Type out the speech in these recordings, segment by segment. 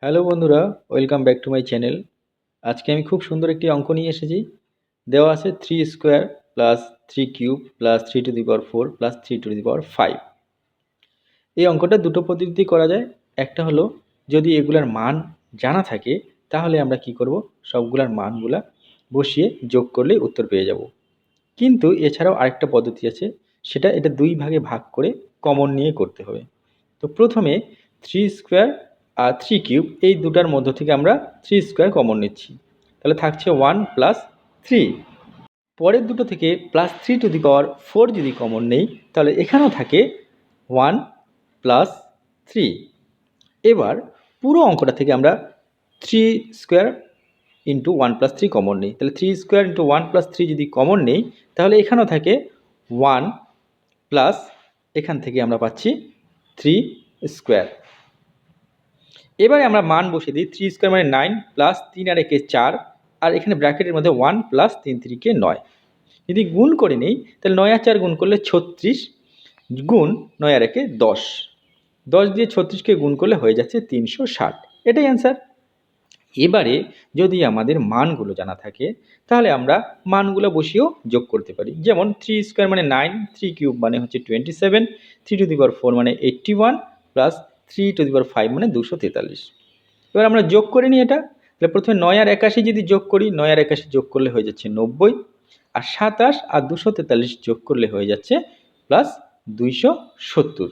Hello বন্ধুরা, welcome back to my channel. আজকে আমি খুব সুন্দর একটি অঙ্ক নিয়ে এসেছি। দেওয়া আছে 3² প্লাস 3³ প্লাস 3⁴ প্লাস 3⁵। এই অঙ্কটা দুটো পদ্ধতি করা যায়। একটা হলো, যদি এগুলার মান জানা থাকে তাহলে আমরা কি করব, সবগুলার মানগুলা বসিয়ে যোগ করলেই উত্তর পেয়ে যাব। কিন্তু এছাড়াও আরেকটা পদ্ধতি আছে, সেটা এটা দুই ভাগে ভাগ করে কমন নিয়ে করতে হবে। তো প্রথমে 3² আর 3³ এই দুটার মধ্য থেকে আমরা 3² কমন নিচ্ছি, তাহলে থাকছে 1 প্লাস 3। পরের দুটো থেকে +3⁴ যদি কমন নেই তাহলে এখানেও থাকে 1 প্লাস 3। এবার পুরো অঙ্কটা থেকে আমরা 3² ইন্টু 1 প্লাস 3 কমন নেই, তাহলে 3² ইন্টু 1 প্লাস 3 যদি কমন নেই তাহলে এখানেও থাকে 1 প্লাস, এখান থেকে আমরা পাচ্ছি 3²। এবারে আমরা মান বসিয়ে দিই। 3² মানে 9 প্লাস 3 আর 1 4, আর এখানে ব্র্যাকেটের মধ্যে 1 প্লাস 3 3 9। যদি গুণ করে নিই তাহলে 9 আর 4 গুণ করলে 36 গুণ 9 আর 1 10। 10 দিয়ে 36কে গুণ করলে হয়ে যাচ্ছে 360। এটাই অ্যান্সার। এবারে যদি আমাদের মানগুলো জানা থাকে তাহলে আমরা মানগুলো বসিয়েও যোগ করতে পারি। যেমন 3² মানে 9, 3³ মানে হচ্ছে 27, 3⁴ মানে 81 প্লাস 3⁵ মানে 243। এবার আমরা যোগ করে নিই এটা। তাহলে প্রথমে 9 আর 81 যদি যোগ করি, 9 আর 81 যোগ করলে হয়ে যাচ্ছে 90, আর 27 আর 243 যোগ করলে হয়ে যাচ্ছে প্লাস 270।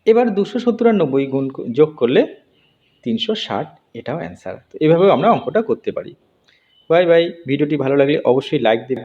এবার 270 আর 90 গুণ যোগ করলে 360, এটাও অ্যান্সার। তো এভাবেও আমরা অঙ্কটা করতে পারি। Bye bye. ভিডিওটি ভালো লাগলে অবশ্যই লাইক দেবেন।